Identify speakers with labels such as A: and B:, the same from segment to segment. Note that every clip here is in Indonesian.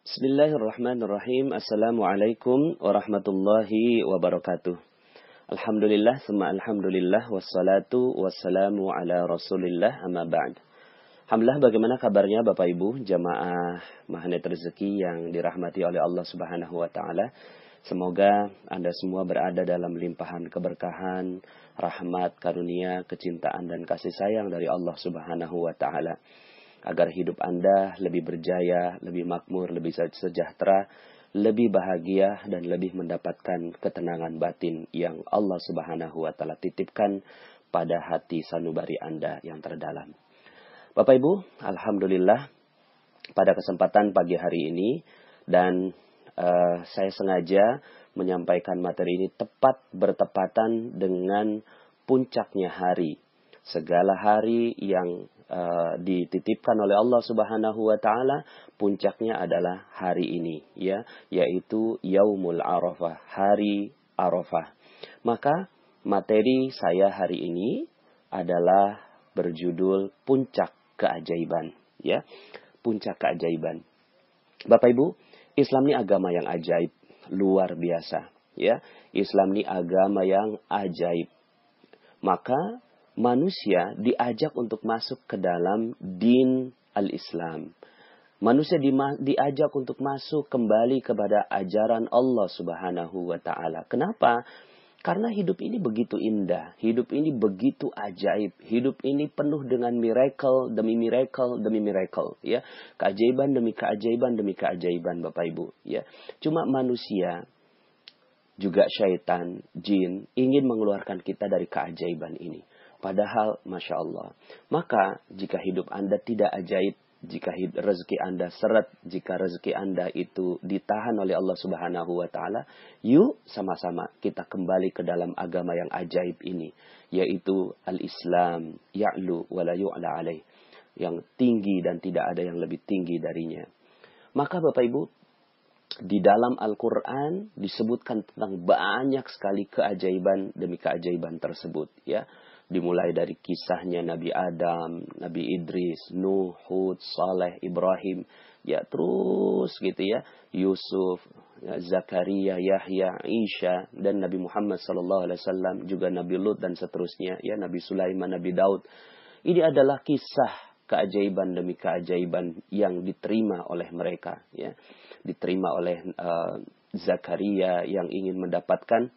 A: Bismillahirrahmanirrahim. Assalamualaikum warahmatullahi wabarakatuh. Alhamdulillah, summa alhamdulillah, wassalatu wassalamu ala rasulillah, amma ba'd. Alhamdulillah, bagaimana kabarnya Bapak Ibu, jamaah Magnet Rezeki yang dirahmati oleh Allah Subhanahu wa Ta'ala. Semoga Anda semua berada dalam limpahan keberkahan, rahmat, karunia, kecintaan, dan kasih sayang dari Allah Subhanahu wa Ta'ala. Agar hidup Anda lebih berjaya, lebih makmur, lebih sejahtera, lebih bahagia, dan lebih mendapatkan ketenangan batin yang Allah Subhanahu wa Ta'ala titipkan pada hati sanubari Anda yang terdalam. Bapak Ibu, alhamdulillah pada kesempatan pagi hari ini, dan saya sengaja menyampaikan materi ini tepat bertepatan dengan puncaknya hari. Segala hari yang dititipkan oleh Allah Subhanahu wa Ta'ala, puncaknya adalah hari ini, ya, yaitu Yaumul Arafah, hari Arafah. Maka materi saya hari ini adalah berjudul puncak keajaiban, ya, puncak keajaiban. Bapak Ibu, Islam ini agama yang ajaib, luar biasa, ya. Islam ini agama yang ajaib. Maka manusia diajak untuk masuk ke dalam din al-Islam. Manusia diajak untuk masuk kembali kepada ajaran Allah Subhanahu wa Ta'ala. Kenapa? Karena hidup ini begitu indah, hidup ini begitu ajaib, hidup ini penuh dengan miracle demi miracle demi miracle, ya. Keajaiban demi keajaiban demi keajaiban, Bapak Ibu, ya. Cuma manusia juga syaitan, jin ingin mengeluarkan kita dari keajaiban ini. Padahal, Masya Allah. Maka, jika hidup Anda tidak ajaib, jika rezeki Anda seret, jika rezeki Anda itu ditahan oleh Allah Subhanahu wa Ta'ala, yuk sama-sama kita kembali ke dalam agama yang ajaib ini, yaitu al-Islam, ya'lu wa la yu'la alaih, yang tinggi dan tidak ada yang lebih tinggi darinya. Maka Bapak Ibu, di dalam Al-Quran disebutkan tentang banyak sekali keajaiban demi keajaiban tersebut, ya. Dimulai dari kisahnya Nabi Adam, Nabi Idris, Nuh, Hud, Saleh, Ibrahim, ya terus gitu ya, Yusuf, Zakaria, Yahya, Isa, dan Nabi Muhammad SAW, juga Nabi Lut dan seterusnya, ya, Nabi Sulaiman, Nabi Daud. Ini adalah kisah keajaiban demi keajaiban yang diterima oleh mereka, ya, diterima oleh Zakaria yang ingin mendapatkan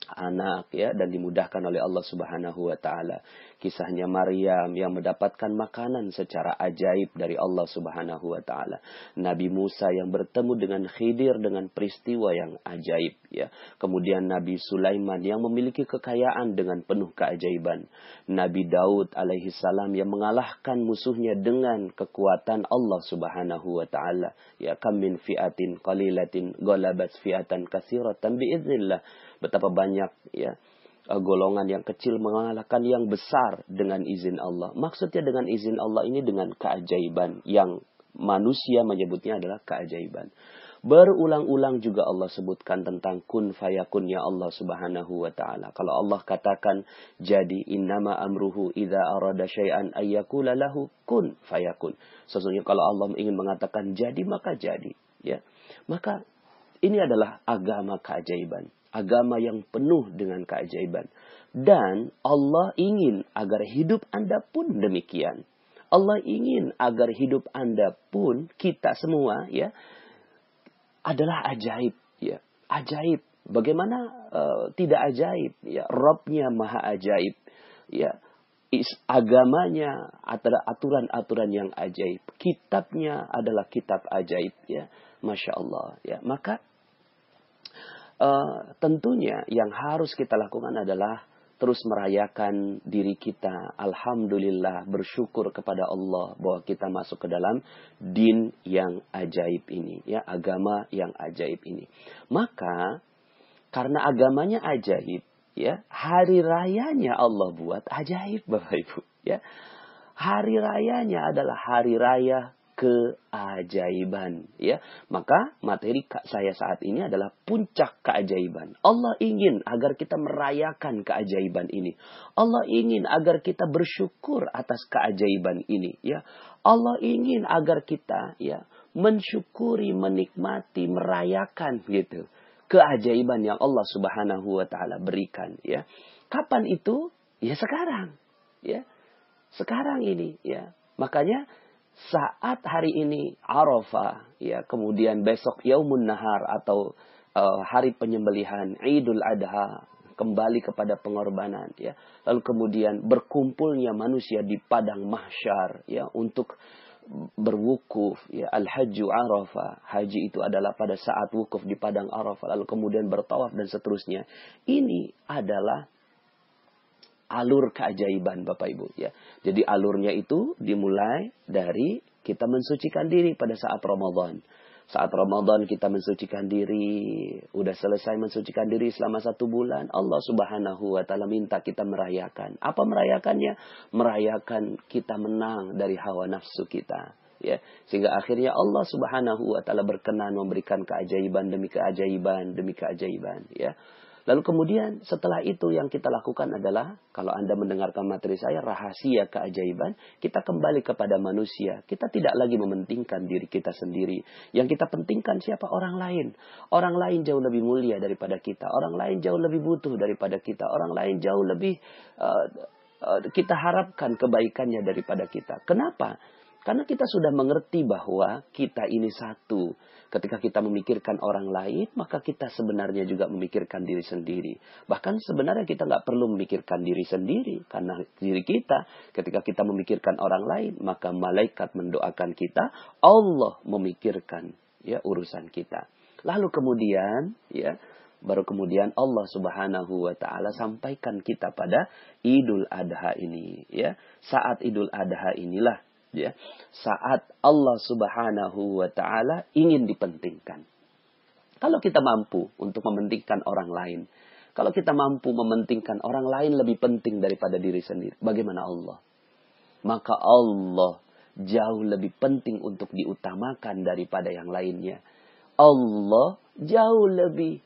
A: anak, ya, dan dimudahkan oleh Allah Subhanahu wa Ta'ala. Kisahnya Maryam yang mendapatkan makanan secara ajaib dari Allah Subhanahu wa Ta'ala. Nabi Musa yang bertemu dengan Khidir dengan peristiwa yang ajaib, ya. Kemudian Nabi Sulaiman yang memiliki kekayaan dengan penuh keajaiban. Nabi Daud alaihi salam yang mengalahkan musuhnya dengan kekuatan Allah Subhanahu wa Ta'ala. Ya, kam min fi'atin qalilatin ghalabat fi'atan katsiratan biiznillah. Betapa banyak, ya, golongan yang kecil mengalahkan yang besar dengan izin Allah. Maksudnya dengan izin Allah ini dengan keajaiban yang manusia menyebutnya adalah keajaiban. Berulang-ulang juga Allah sebutkan tentang kun fayakunnya Allah Subhanahu wa Ta'ala. Kalau Allah katakan jadi, innama amruhu idza arada syai'an ayyakula lahu kun fayakun. Sesungguhnya kalau Allah ingin mengatakan jadi, maka jadi, ya. Maka ini adalah agama keajaiban. Agama yang penuh dengan keajaiban. Dan Allah ingin agar hidup Anda pun demikian. Allah ingin agar hidup Anda pun, kita semua, ya, adalah ajaib, ya. Ajaib. Bagaimana tidak ajaib, ya. Rabbnya maha ajaib, ya. Agamanya adalah aturan-aturan yang ajaib. Kitabnya adalah kitab ajaib, ya. Masya Allah, ya. Maka tentunya yang harus kita lakukan adalah terus merayakan diri kita. Alhamdulillah, bersyukur kepada Allah bahwa kita masuk ke dalam din yang ajaib ini, ya, agama yang ajaib ini. Maka karena agamanya ajaib, ya, hari rayanya Allah buat ajaib, Bapak Ibu, ya. Hari rayanya adalah hari raya keajaiban, ya. Maka materi saya saat ini adalah puncak keajaiban. Allah ingin agar kita merayakan keajaiban ini. Allah ingin agar kita bersyukur atas keajaiban ini, ya. Allah ingin agar kita ya mensyukuri, menikmati, merayakan gitu keajaiban yang Allah Subhanahu wa taala berikan ya. Kapan itu? Ya sekarang. Ya. Sekarang ini ya. Makanya saat hari ini Arafah ya, kemudian besok Yaumun Nahar atau hari penyembelihan Idul Adha, kembali kepada pengorbanan ya. Lalu kemudian berkumpulnya manusia di padang mahsyar ya untuk berwukuf ya. Al-Hajju Arafah. Haji itu adalah pada saat wukuf di padang Arafah, lalu kemudian bertawaf dan seterusnya. Ini adalah alur keajaiban Bapak Ibu ya. Jadi alurnya itu dimulai dari kita mensucikan diri pada saat Ramadan. Saat Ramadan kita mensucikan diri, udah selesai mensucikan diri selama 1 bulan, Allah Subhanahu wa taala minta kita merayakan. Apa merayakannya? Merayakan kita menang dari hawa nafsu kita. Ya, sehingga akhirnya Allah Subhanahu wa taala berkenan memberikan keajaiban demi keajaiban demi keajaiban ya. Lalu kemudian setelah itu yang kita lakukan adalah, kalau Anda mendengarkan materi saya, rahasia keajaiban, kita kembali kepada manusia. Kita tidak lagi mementingkan diri kita sendiri. Yang kita pentingkan siapa? Orang lain. Orang lain jauh lebih mulia daripada kita. Orang lain jauh lebih butuh daripada kita. Orang lain jauh lebih kita harapkan kebaikannya daripada kita. Kenapa? Karena kita sudah mengerti bahwa kita ini satu. Ketika kita memikirkan orang lain, maka kita sebenarnya juga memikirkan diri sendiri. Bahkan sebenarnya kita nggak perlu memikirkan diri sendiri. Karena diri kita, ketika kita memikirkan orang lain, maka malaikat mendoakan kita, Allah memikirkan ya urusan kita. Lalu kemudian, ya, baru kemudian Allah Subhanahu wa taala sampaikan kita pada Idul Adha ini, ya. Saat Idul Adha inilah ya, saat Allah Subhanahu wa taala ingin dipentingkan. Kalau kita mampu untuk mementingkan orang lain, kalau kita mampu mementingkan orang lain lebih penting daripada diri sendiri, bagaimana Allah? Maka Allah jauh lebih penting untuk diutamakan daripada yang lainnya. Allah jauh lebih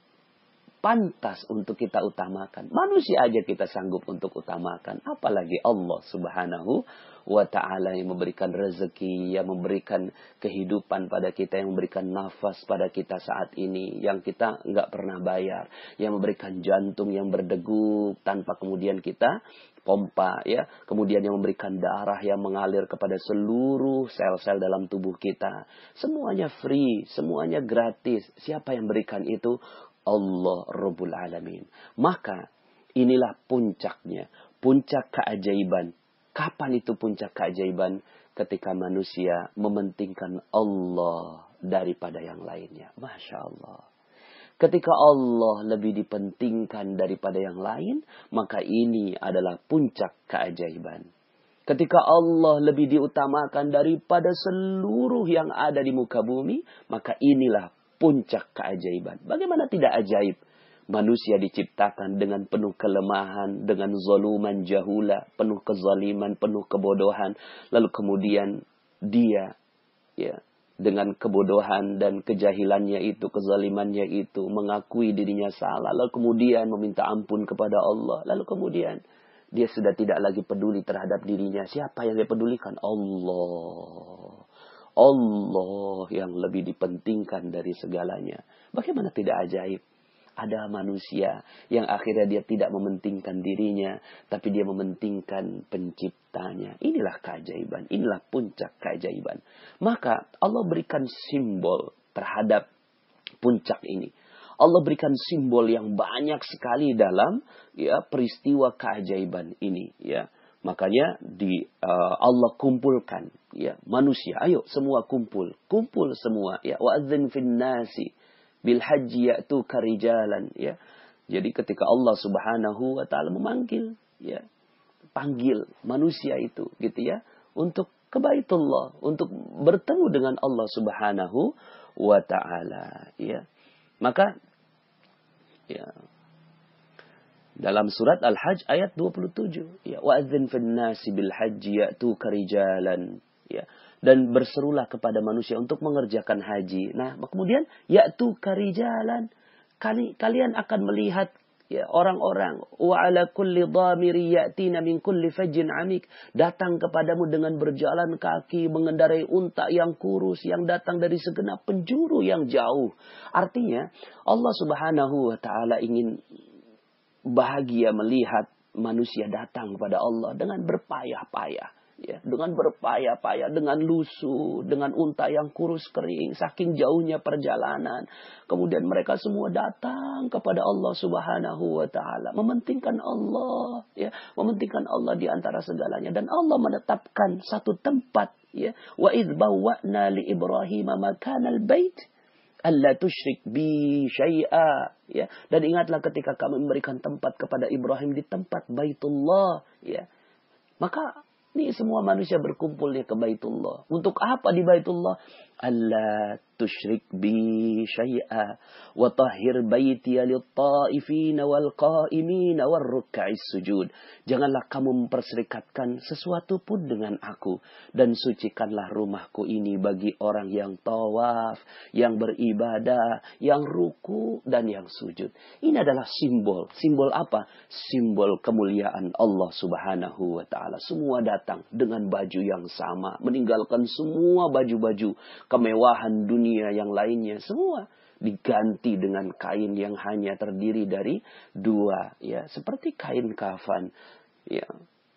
A: pantas untuk kita utamakan. Manusia aja kita sanggup untuk utamakan. Apalagi Allah Subhanahu wa ta'ala yang memberikan rezeki, yang memberikan kehidupan pada kita, yang memberikan nafas pada kita saat ini, yang kita nggak pernah bayar, yang memberikan jantung yang berdegup tanpa kemudian kita pompa, ya, kemudian yang memberikan darah yang mengalir kepada seluruh sel-sel dalam tubuh kita. Semuanya free, semuanya gratis. Siapa yang berikan itu? Allah Rabbul Alamin. Maka inilah puncaknya, puncak keajaiban. Kapan itu puncak keajaiban? Ketika manusia mementingkan Allah daripada yang lainnya. Masya Allah. Ketika Allah lebih dipentingkan daripada yang lain, maka ini adalah puncak keajaiban. Ketika Allah lebih diutamakan daripada seluruh yang ada di muka bumi, maka inilah puncak keajaiban. Bagaimana tidak ajaib? Manusia diciptakan dengan penuh kelemahan, dengan zaluman jahula, penuh kezaliman, penuh kebodohan. Lalu kemudian dia, ya, dengan kebodohan dan kejahilannya itu, kezalimannya itu, mengakui dirinya salah. Lalu kemudian meminta ampun kepada Allah. Lalu kemudian dia sudah tidak lagi peduli terhadap dirinya. Siapa yang dia pedulikan? Allah. Allah yang lebih dipentingkan dari segalanya. Bagaimana tidak ajaib? Ada manusia yang akhirnya dia tidak mementingkan dirinya, tapi dia mementingkan penciptanya. Inilah keajaiban, inilah puncak keajaiban. Maka Allah berikan simbol terhadap puncak ini. Allah berikan simbol yang banyak sekali dalam ya peristiwa keajaiban ini, ya. Makanya Allah kumpulkan ya manusia, ayo semua kumpul semua ya, wa'adzin fin nasi bil haji ya'tuka rijalan ya. Jadi ketika Allah Subhanahu wa taala memanggil ya, panggil manusia itu gitu ya, untuk ke Baitullah, untuk bertemu dengan Allah Subhanahu wa taala ya. Maka ya, dalam surat Al-Hajj ayat 27, ya, wa'adzin fin nasi bil haji ya'tuka rijalan, ya, dan berserulah kepada manusia untuk mengerjakan haji. Nah, kemudian ya'tuka rijalan, kalian akan melihat Ya, orang-orang wa ala kulli dhamiri ya'tina min kulli fajjin amik, datang kepadamu dengan berjalan kaki, mengendarai unta yang kurus yang datang dari segenap penjuru yang jauh. Artinya Allah Subhanahu wa taala ingin bahagia melihat manusia datang kepada Allah dengan berpayah-payah. Ya, dengan berpayah-payah, dengan lusuh, dengan unta yang kurus kering, saking jauhnya perjalanan. Kemudian mereka semua datang kepada Allah Subhanahu wa taala, mementingkan Allah, ya, mementingkan Allah di antara segalanya, dan Allah menetapkan satu tempat, ya. Wa idz bawwa'na li Ibrahim makanal bait alla tusyrik bi syai'a, ya. Dan ingatlah ketika kami memberikan tempat kepada Ibrahim di tempat Baitullah, ya. Maka ini semua manusia berkumpulnya ke Baitullah. Untuk apa di Baitullah? Alla tusyrik bi syai'a wa tahhir baitiya lit-ta'ifina wal qa'imina war ruk'is sujud. Janganlah kamu memperserikatkan sesuatu pun dengan aku, dan sucikanlah rumahku ini bagi orang yang tawaf, yang beribadah, yang ruku dan yang sujud. Ini adalah simbol. Simbol apa? Simbol kemuliaan Allah Subhanahu wa taala. Semua datang dengan baju yang sama, meninggalkan semua baju-baju kemewahan dunia yang lainnya, semua diganti dengan kain yang hanya terdiri dari dua, ya, seperti kain kafan, ya,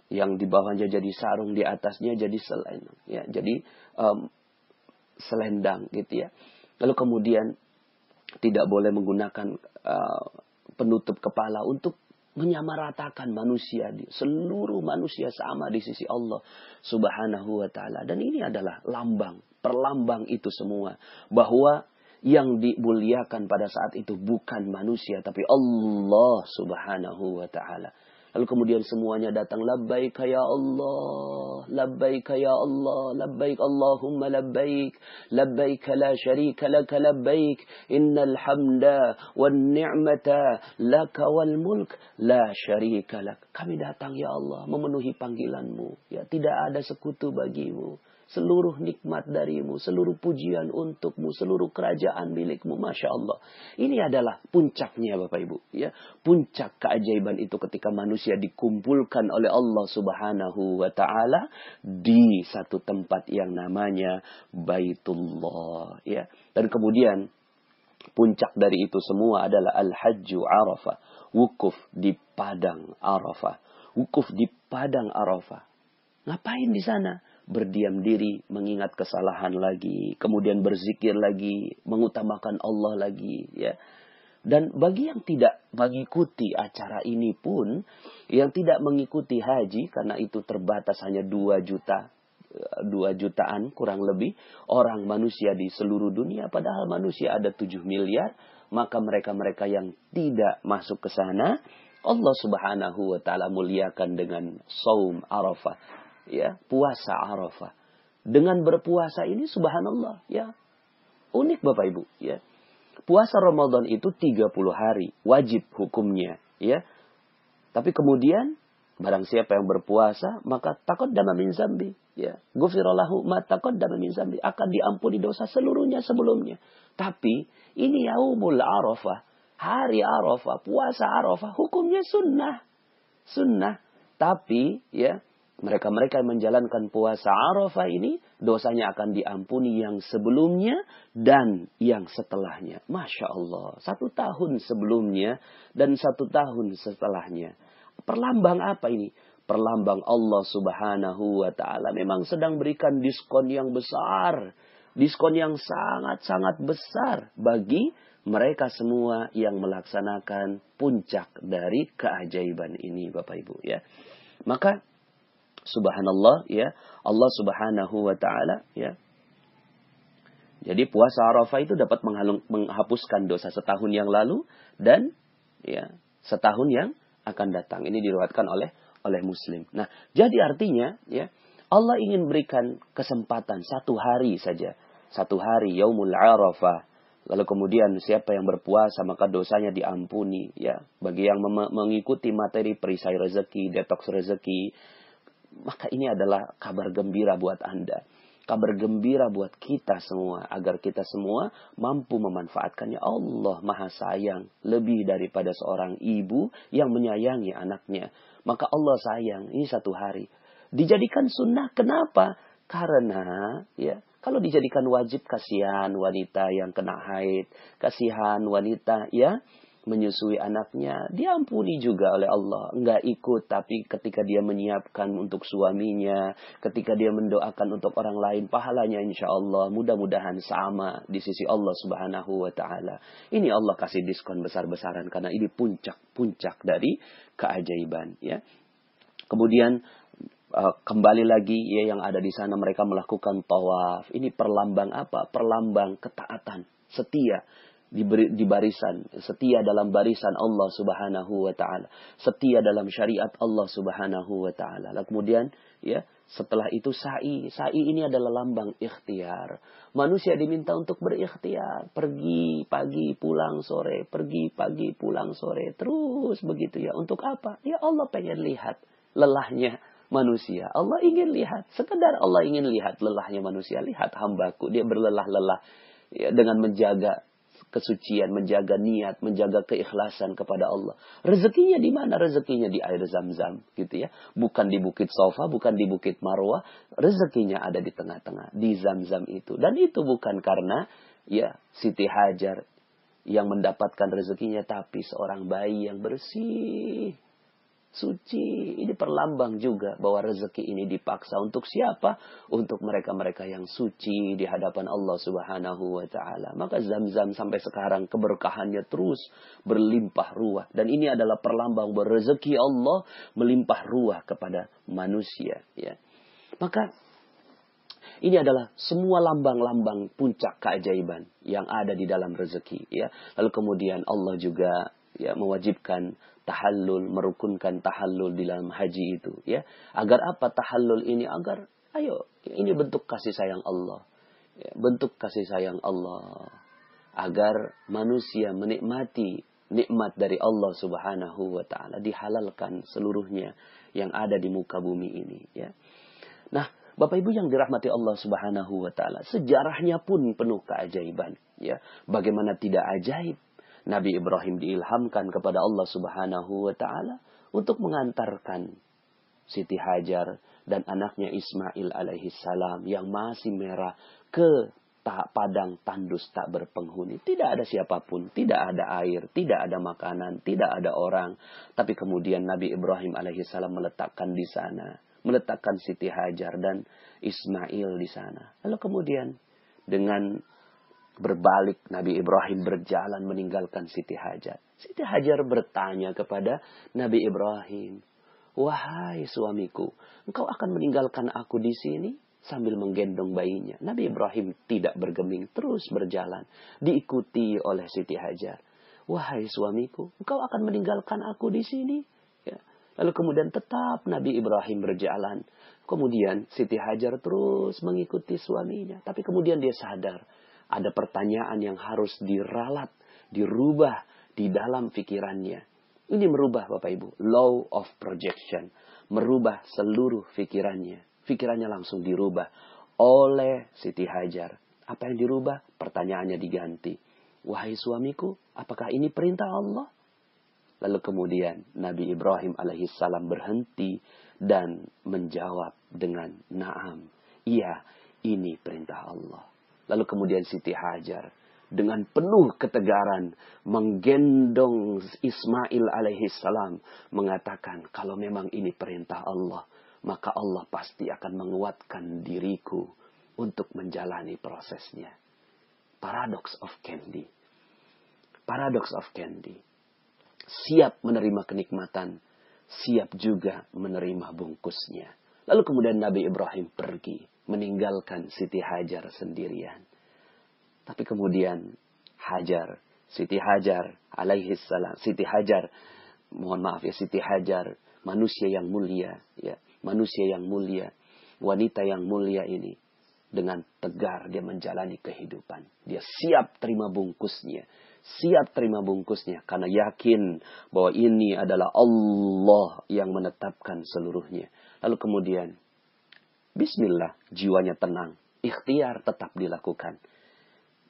A: yang di bawahnya jadi sarung, di atasnya jadi selendang, ya, jadi selendang gitu, ya. Lalu kemudian tidak boleh menggunakan penutup kepala untuk menyamaratakan manusia. Seluruh manusia sama di sisi Allah Subhanahu wa taala. Dan ini adalah lambang, perlambang itu semua, bahwa yang dimuliakan pada saat itu bukan manusia tapi Allah Subhanahu wa taala. Lalu kemudian semuanya datang, labbaik ya Allah, labbaik ya Allah, labbaik Allahumma labbaik, labbaik la syarika laka labbaik, innal hamda wan ni'mata laka wal mulk la syarika lak. Kami datang ya Allah memenuhi panggilanmu, ya, tidak ada sekutu bagimu. Seluruh nikmat darimu, seluruh pujian untukmu, seluruh kerajaan milikmu. Masya Allah. Ini adalah puncaknya Bapak Ibu. Ya. Puncak keajaiban itu ketika manusia dikumpulkan oleh Allah Subhanahu wa ta'ala di satu tempat yang namanya Baitullah. Ya. Dan kemudian puncak dari itu semua adalah Al-Hajju Arafah. Wukuf di Padang Arafah. Wukuf di Padang Arafah. Ngapain di sana? Berdiam diri, mengingat kesalahan lagi, kemudian berzikir lagi, mengutamakan Allah lagi, ya. Dan bagi yang tidak mengikuti acara ini pun, yang tidak mengikuti haji karena itu terbatas hanya 2 jutaan kurang lebih orang manusia di seluruh dunia, padahal manusia ada 7 miliar, maka mereka-mereka yang tidak masuk ke sana, Allah Subhanahu wa taala muliakan dengan saum Arafah. Ya, puasa Arafah. Dengan berpuasa ini subhanallah, ya, unik Bapak Ibu, ya. Puasa Ramadan itu 30 hari, wajib hukumnya, ya. Tapi kemudian barang siapa yang berpuasa maka taqaddama min zambi, ya. Ghufira lahu ma taqaddama min zambi, akan diampuni dosa seluruhnya sebelumnya. Tapi ini yaumul Arafah, hari Arafah, puasa Arafah, hukumnya sunnah. Sunnah. Tapi, ya, mereka-mereka yang menjalankan puasa Arafah ini, dosanya akan diampuni yang sebelumnya dan yang setelahnya. Masya Allah. 1 tahun sebelumnya dan 1 tahun setelahnya. Perlambang apa ini? Perlambang Allah Subhanahu wa ta'ala memang sedang berikan diskon yang besar. Diskon yang sangat-sangat besar bagi mereka semua yang melaksanakan puncak dari keajaiban ini Bapak Ibu, ya. Maka subhanallah, ya, Allah Subhanahu wa ta'ala, ya. Jadi puasa Arafah itu dapat menghapuskan dosa setahun yang lalu dan, ya, setahun yang akan datang. Ini diriwayatkan oleh Muslim. Nah, jadi artinya, ya, Allah ingin berikan kesempatan 1 hari saja. 1 hari yaumul Arafah. Lalu kemudian siapa yang berpuasa maka dosanya diampuni, ya. Bagi yang mengikuti materi perisai rezeki, detoks rezeki, maka ini adalah kabar gembira buat Anda. kabar gembira buat kita semua, agar kita semua mampu memanfaatkannya. Allah Maha Sayang, lebih daripada seorang ibu yang menyayangi anaknya. Maka Allah sayang, ini satu hari. Dijadikan sunnah, kenapa? Karena, ya, kalau dijadikan wajib, kasihan wanita yang kena haid, kasihan wanita, ya, menyusui anaknya, diampuni juga oleh Allah. Enggak ikut, tapi ketika dia menyiapkan untuk suaminya, ketika dia mendoakan untuk orang lain, pahalanya insya Allah mudah-mudahan sama di sisi Allah Subhanahu wa Ta'ala. Ini Allah kasih diskon besar-besaran karena ini puncak-puncak dari keajaiban. Ya. Kemudian kembali lagi, ya, yang ada di sana mereka melakukan tawaf. Ini perlambang apa? Perlambang ketaatan, setia. Di barisan, setia dalam barisan Allah Subhanahu wa Ta'ala, setia dalam syariat Allah Subhanahu wa Ta'ala. Lalu kemudian, ya, setelah itu sa'i ini adalah lambang ikhtiar. Manusia diminta untuk berikhtiar, pergi pagi pulang sore, pergi pagi pulang sore, terus begitu, ya. Untuk apa? Ya, Allah pengen lihat lelahnya manusia. Allah ingin lihat, sekedar Allah ingin lihat lelahnya manusia. Lihat hambaku, dia berlelah-lelah, ya, dengan menjaga kesucian, menjaga niat, menjaga keikhlasan kepada Allah. Rezekinya di mana? Rezekinya di air Zam-Zam, gitu ya. Bukan di Bukit Sofa, bukan di Bukit Marwah. Rezekinya ada di tengah-tengah, di Zam-Zam itu. Dan itu bukan karena, ya, Siti Hajar yang mendapatkan rezekinya, tapi seorang bayi yang bersih, suci. Ini perlambang juga bahwa rezeki ini dipaksa untuk siapa? Untuk mereka-mereka yang suci di hadapan Allah Subhanahu wa Ta'ala. Maka Zam-Zam sampai sekarang keberkahannya terus berlimpah ruah. Dan ini adalah perlambang bahwa rezeki Allah melimpah ruah kepada manusia. Ya. Maka ini adalah semua lambang-lambang puncak keajaiban yang ada di dalam rezeki. Ya. Lalu kemudian Allah juga, ya, mewajibkan tahallul, merukunkan tahallul di dalam haji itu, ya. Agar apa tahallul ini? Agar, ayo, ini bentuk kasih sayang Allah. Ya, bentuk kasih sayang Allah. Agar manusia menikmati nikmat dari Allah Subhanahu wa Ta'ala, dihalalkan seluruhnya yang ada di muka bumi ini, ya. Nah, Bapak Ibu yang dirahmati Allah Subhanahu wa Ta'ala, sejarahnya pun penuh keajaiban, ya. Bagaimana tidak ajaib Nabi Ibrahim diilhamkan kepada Allah Subhanahu wa Ta'ala untuk mengantarkan Siti Hajar dan anaknya Ismail alaihi salam yang masih merah ke padang tandus tak berpenghuni. Tidak ada siapapun, tidak ada air, tidak ada makanan, tidak ada orang. Tapi kemudian Nabi Ibrahim alaihi salam meletakkan di sana, meletakkan Siti Hajar dan Ismail di sana. Lalu kemudian dengan berbalik, Nabi Ibrahim berjalan meninggalkan Siti Hajar. Siti Hajar bertanya kepada Nabi Ibrahim, "Wahai suamiku, engkau akan meninggalkan aku di sini?" Sambil menggendong bayinya. Nabi Ibrahim tidak bergeming, terus berjalan, diikuti oleh Siti Hajar. "Wahai suamiku, engkau akan meninggalkan aku di sini?" Ya. Lalu kemudian tetap Nabi Ibrahim berjalan. Kemudian Siti Hajar terus mengikuti suaminya. Tapi kemudian dia sadar, ada pertanyaan yang harus diralat, dirubah di dalam pikirannya. Ini merubah, Bapak Ibu, law of projection. Merubah seluruh pikirannya. Pikirannya langsung dirubah oleh Siti Hajar. Apa yang dirubah? Pertanyaannya diganti. "Wahai suamiku, apakah ini perintah Allah?" Lalu kemudian Nabi Ibrahim alaihissalam berhenti dan menjawab dengan na'am. Iya, ini perintah Allah. Lalu kemudian Siti Hajar dengan penuh ketegaran menggendong Ismail alaihissalam, mengatakan, "Kalau memang ini perintah Allah, maka Allah pasti akan menguatkan diriku untuk menjalani prosesnya." Paradox of Candy. Paradox of Candy. Siap menerima kenikmatan, siap juga menerima bungkusnya. Lalu kemudian Nabi Ibrahim pergi, meninggalkan Siti Hajar sendirian. Tapi kemudian Siti Hajar alaihissalam, Siti Hajar, Siti Hajar, manusia yang mulia, ya, manusia yang mulia, wanita yang mulia ini, dengan tegar dia menjalani kehidupan. Dia siap terima bungkusnya. Siap terima bungkusnya karena yakin bahwa ini adalah Allah yang menetapkan seluruhnya. Lalu kemudian, bismillah, jiwanya tenang. Ikhtiar tetap dilakukan.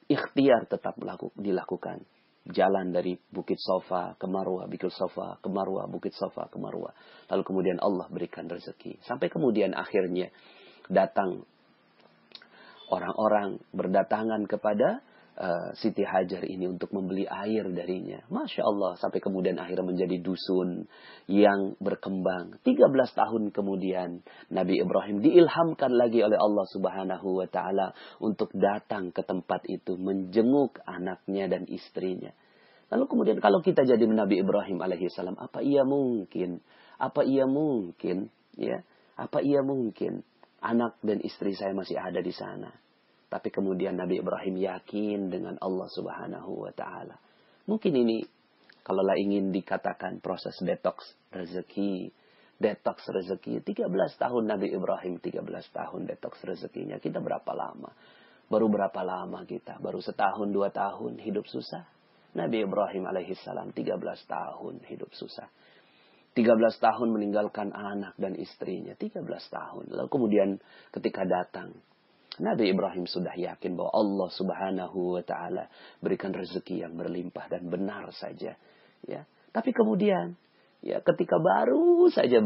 A: Ikhtiar tetap dilakukan. Jalan dari Bukit Sofa ke Marwah, Bukit Sofa ke Marwah, Bukit Sofa ke Marwah. Lalu kemudian Allah berikan rezeki. Sampai kemudian akhirnya datang orang-orang berdatangan kepada Siti Hajar ini untuk membeli air darinya. Masya Allah, sampai kemudian akhirnya menjadi dusun yang berkembang. 13 tahun kemudian Nabi Ibrahim diilhamkan lagi oleh Allah Subhanahu wa Ta'ala untuk datang ke tempat itu, menjenguk anaknya dan istrinya. Lalu kemudian kalau kita jadi Nabi Ibrahim alaihissalam, apa ia mungkin? Apa ia mungkin? Ya, apa ia mungkin? Anak dan istri saya masih ada di sana. Tapi kemudian Nabi Ibrahim yakin dengan Allah Subhanahu wa Ta'ala. Mungkin ini kalaulah ingin dikatakan proses detox rezeki. Detox rezeki. 13 tahun Nabi Ibrahim, 13 tahun detox rezekinya. Kita berapa lama? Baru berapa lama kita? Baru setahun, 2 tahun hidup susah. Nabi Ibrahim alaihissalam 13 tahun hidup susah. 13 tahun meninggalkan anak dan istrinya. 13 tahun. Lalu kemudian ketika datang, Nabi Ibrahim sudah yakin bahwa Allah Subhanahu wa Ta'ala berikan rezeki yang berlimpah dan benar saja. Ya. Tapi kemudian, ya, ketika baru saja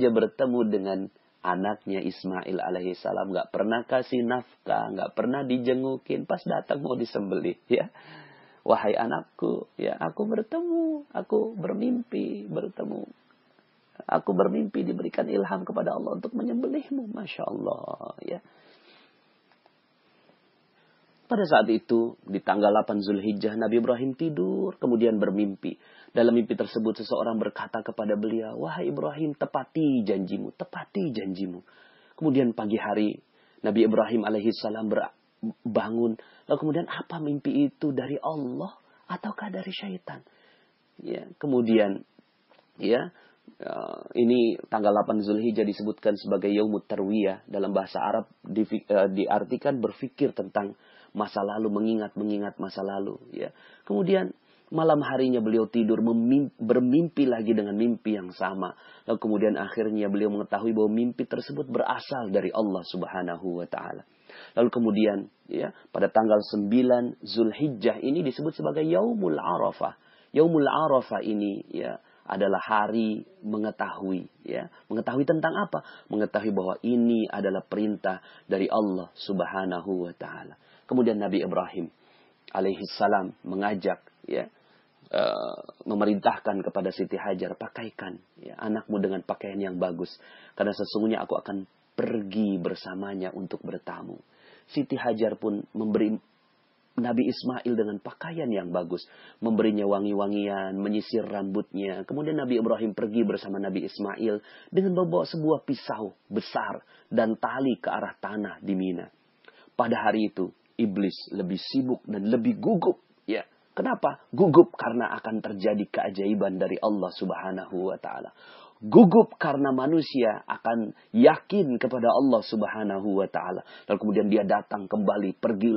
A: bertemu dengan anaknya Ismail alaihissalam, nggak pernah kasih nafkah, nggak pernah dijengukin, pas datang mau disembelih. Ya. Wahai anakku, ya, aku bermimpi bertemu. Aku bermimpi diberikan ilham kepada Allah untuk menyembelihmu. Masya Allah. Ya. Pada saat itu, di tanggal 8 Zulhijjah, Nabi Ibrahim tidur, kemudian bermimpi. Dalam mimpi tersebut, seseorang berkata kepada beliau, wahai Ibrahim, tepati janjimu, tepati janjimu. Kemudian pagi hari, Nabi Ibrahim alaihissalam bangun. Lalu kemudian apa mimpi itu dari Allah ataukah dari syaitan? Ya, kemudian, ya, ini tanggal 8 Zulhijjah disebutkan sebagai Yaumut Tarwiyah. Dalam bahasa Arab diartikan berfikir tentang masa lalu, mengingat masa lalu. Ya. Kemudian malam harinya beliau tidur bermimpi lagi dengan mimpi yang sama. Lalu kemudian akhirnya beliau mengetahui bahwa mimpi tersebut berasal dari Allah Subhanahu wa Ta'ala. Lalu kemudian, ya, pada tanggal 9 Zulhijjah ini disebut sebagai Yaumul Arafah. Yaumul Arafah ini, ya, adalah hari mengetahui, ya. Mengetahui tentang apa? Mengetahui bahwa ini adalah perintah dari Allah Subhanahu wa Ta'ala. Kemudian Nabi Ibrahim alaihissalam mengajak, ya, memerintahkan kepada Siti Hajar, pakaikan, ya, anakmu dengan pakaian yang bagus. Karena sesungguhnya aku akan pergi bersamanya untuk bertamu. Siti Hajar pun memberi Nabi Ismail dengan pakaian yang bagus. Memberinya wangi-wangian, menyisir rambutnya. Kemudian Nabi Ibrahim pergi bersama Nabi Ismail dengan membawa sebuah pisau besar dan tali ke arah tanah di Mina. Pada hari itu, iblis lebih sibuk dan lebih gugup. Ya. Kenapa? Gugup karena akan terjadi keajaiban dari Allah Subhanahu wa Ta'ala. Gugup karena manusia akan yakin kepada Allah Subhanahu wa Ta'ala. Lalu kemudian dia datang kembali, pergi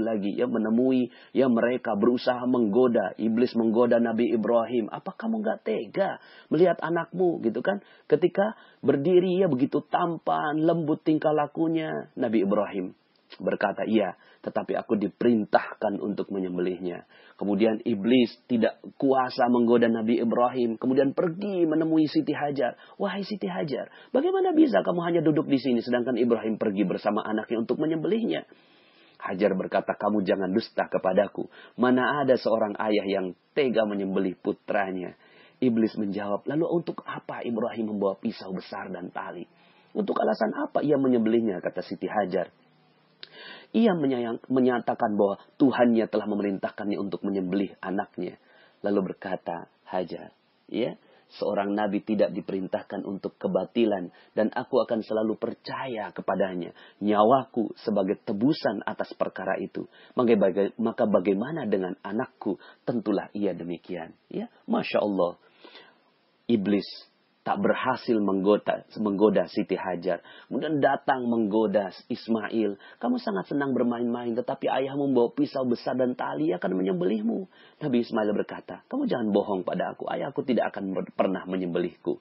A: lagi, ya, menemui, ya, mereka berusaha menggoda. Iblis menggoda Nabi Ibrahim. Apa kamu gak tega melihat anakmu, gitu kan? Ketika berdiri, ya, begitu tampan, lembut tingkah lakunya. Nabi Ibrahim berkata, iya, tetapi aku diperintahkan untuk menyembelihnya. Kemudian iblis tidak kuasa menggoda Nabi Ibrahim. Kemudian pergi menemui Siti Hajar. Wahai Siti Hajar, bagaimana bisa kamu hanya duduk di sini sedangkan Ibrahim pergi bersama anaknya untuk menyembelihnya? Hajar berkata, kamu jangan dusta kepadaku. Mana ada seorang ayah yang tega menyembelih putranya? Iblis menjawab, lalu untuk apa Ibrahim membawa pisau besar dan tali? Untuk alasan apa ia menyembelihnya? Kata Siti Hajar. Ia menyatakan bahwa Tuhannya telah memerintahkannya untuk menyembelih anaknya. Lalu berkata Hajar, ya, seorang nabi tidak diperintahkan untuk kebatilan dan aku akan selalu percaya kepadanya. Nyawaku sebagai tebusan atas perkara itu. Maka bagaimana dengan anakku? Tentulah ia demikian. Ya, Masya Allah. Iblis tak berhasil menggoda Siti Hajar. Kemudian datang menggoda Ismail. Kamu sangat senang bermain-main, tetapi ayahmu membawa pisau besar dan tali akan menyembelihmu. Nabi Ismail berkata, kamu jangan bohong pada aku. Ayahku tidak akan pernah menyembelihku.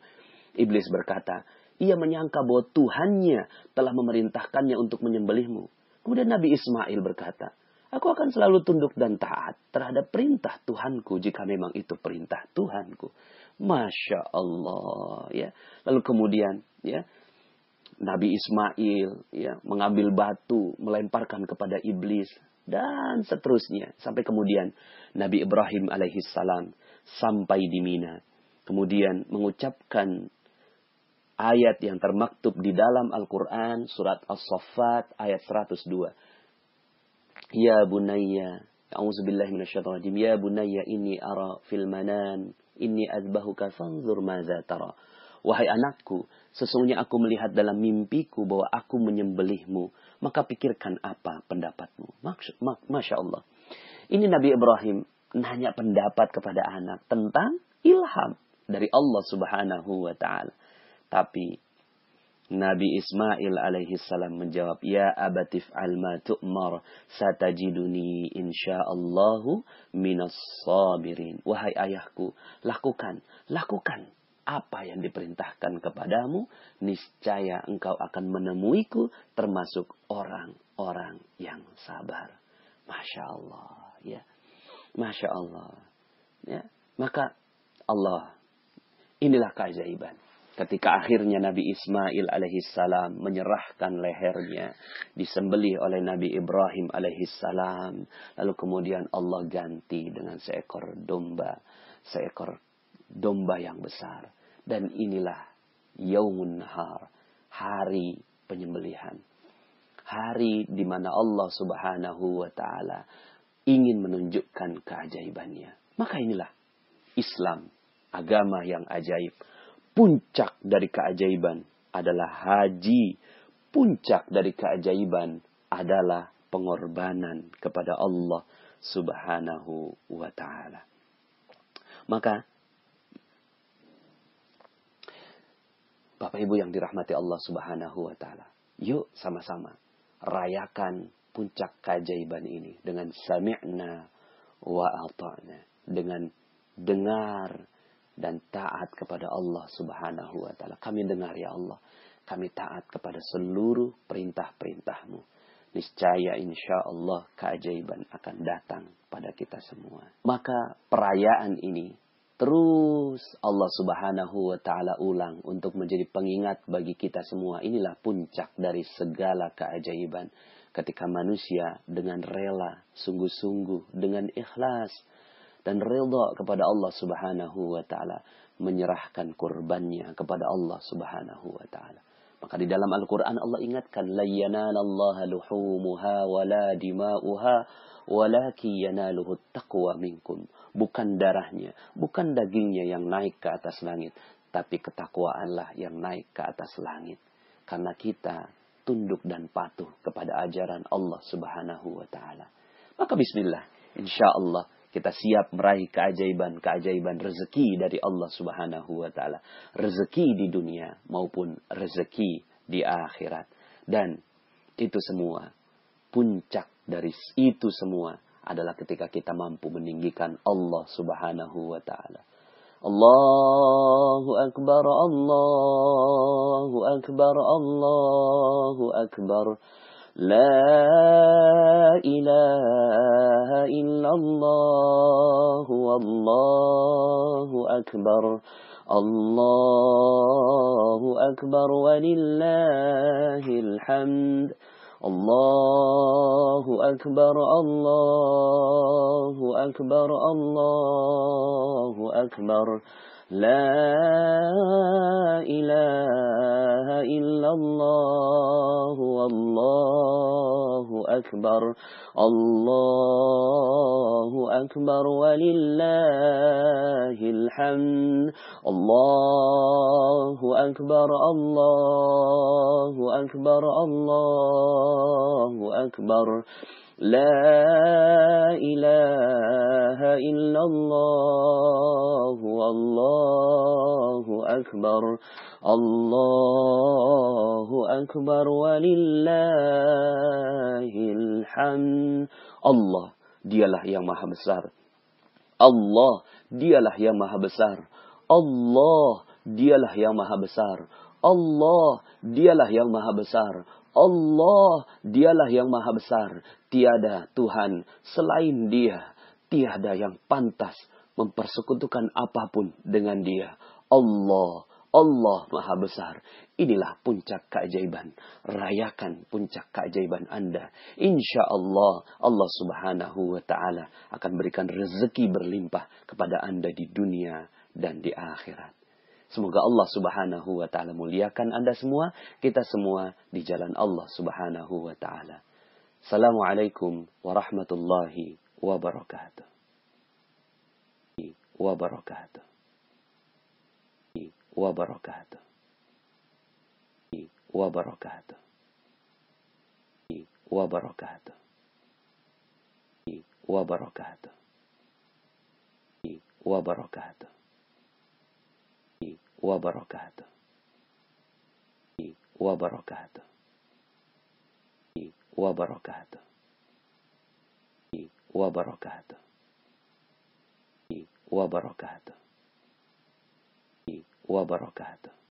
A: Iblis berkata, Ia menyangka bahwa Tuhannya telah memerintahkannya untuk menyembelihmu. Kemudian Nabi Ismail berkata, aku akan selalu tunduk dan taat terhadap perintah Tuhanku jika memang itu perintah Tuhanku. Masya Allah. Ya. Lalu kemudian ya, Nabi Ismail ya, mengambil batu, melemparkan kepada iblis. Dan seterusnya. Sampai kemudian Nabi Ibrahim alaihissalam sampai di Mina. Kemudian mengucapkan ayat yang termaktub di dalam Al-Quran. Surat As-Saffat ayat 102. Ya bunayya. A'udzubillahi minasyaitonir rajim. Ya bunayya inni ara fil manan. Inni azbahuka fanzur madza tara. Wahai anakku, sesungguhnya aku melihat dalam mimpiku bahwa aku menyembelihmu. Maka pikirkan apa pendapatmu. Masya Allah. Ini Nabi Ibrahim nanya pendapat kepada anak tentang ilham dari Allah subhanahu wa ta'ala. Tapi Nabi Ismail alaihissalam menjawab, ya abatif alma tu'mar satajiduni insyaallahu minas sabirin. Wahai ayahku, lakukan apa yang diperintahkan kepadamu, niscaya engkau akan menemuiku termasuk orang-orang yang sabar. Masya Allah, ya. Masya Allah, ya. Maka Allah, inilah keajaiban. Ketika akhirnya Nabi Ismail alaihissalam menyerahkan lehernya, disembelih oleh Nabi Ibrahim alaihissalam, lalu kemudian Allah ganti dengan seekor domba yang besar. Dan inilah Yaumun Nahar, hari penyembelihan. Hari di mana Allah subhanahu wa ta'ala ingin menunjukkan keajaibannya. Maka inilah Islam, agama yang ajaib. Puncak dari keajaiban adalah haji. Puncak dari keajaiban adalah pengorbanan kepada Allah subhanahu wa ta'ala. Maka Bapak Ibu yang dirahmati Allah subhanahu wa ta'ala, yuk sama-sama rayakan puncak keajaiban ini dengan sami'na wa ata'na, dengan dengar dan taat kepada Allah subhanahu wa ta'ala. Kami dengar ya Allah, kami taat kepada seluruh perintah-perintahmu. Niscaya insya Allah keajaiban akan datang pada kita semua. Maka perayaan ini terus Allah subhanahu wa ta'ala ulang untuk menjadi pengingat bagi kita semua. Inilah puncak dari segala keajaiban. Ketika manusia dengan rela, sungguh-sungguh, dengan ikhlas, dan ridha kepada Allah subhanahu wa ta'ala, menyerahkan kurbannya kepada Allah subhanahu wa ta'ala. Maka di dalam Al-Quran Allah ingatkan, la yanalallaha luhumuha wala dima'uha walaki yanaluhu taqwa minkum. Bukan darahnya, bukan dagingnya yang naik ke atas langit, tapi ketakwaanlah yang naik ke atas langit. Karena kita tunduk dan patuh kepada ajaran Allah subhanahu wa ta'ala. Maka bismillah, insya Allah kita siap meraih keajaiban rezeki dari Allah subhanahu wa ta'ala. Rezeki di dunia maupun rezeki di akhirat. Dan itu semua, puncak dari itu semua adalah ketika kita mampu meninggikan Allah subhanahu wa ta'ala. Allahu Akbar, Allahu Akbar, Allahu Akbar. La ilaha illallah, wallahu akbar. Allahu akbar walillahil hamd. Allahu akbar, Allahu akbar, Allahu akbar. La ilaha illallah, wallahu akbar. Allahu akbar walillahil hamd. Allahu akbar, Allahu akbar, Allahu akbar. La ilaha illallah, wallahu akbar. Allahu akbar walillahil hamd. Allah, dialah yang maha besar. Allah, dialah yang maha besar. Allah, dialah yang maha besar. Allah, dialah yang maha besar. Allah, dialah yang maha besar. Tiada Tuhan selain dia. Tiada yang pantas mempersekutukan apapun dengan dia. Allah, Allah maha besar. Inilah puncak keajaiban. Rayakan puncak keajaiban Anda. Insya Allah, Allah subhanahu wa ta'ala akan berikan rezeki berlimpah kepada Anda di dunia dan di akhirat. Semoga Allah subhanahu wa ta'ala muliakan Anda semua, kita semua di jalan Allah subhanahu wa ta'ala. Assalamualaikum warahmatullahi wabarakatuh. Wabarakatuh. Wabarakatuh. Wabarakatuh. Wabarakatuh. Wabarakatuh. Wabarakatuh. Wabarakatuh. Wabarakatuh. Wabarakatuh. Wabarakatuh. Wabarakatuh. Wabarakatuh.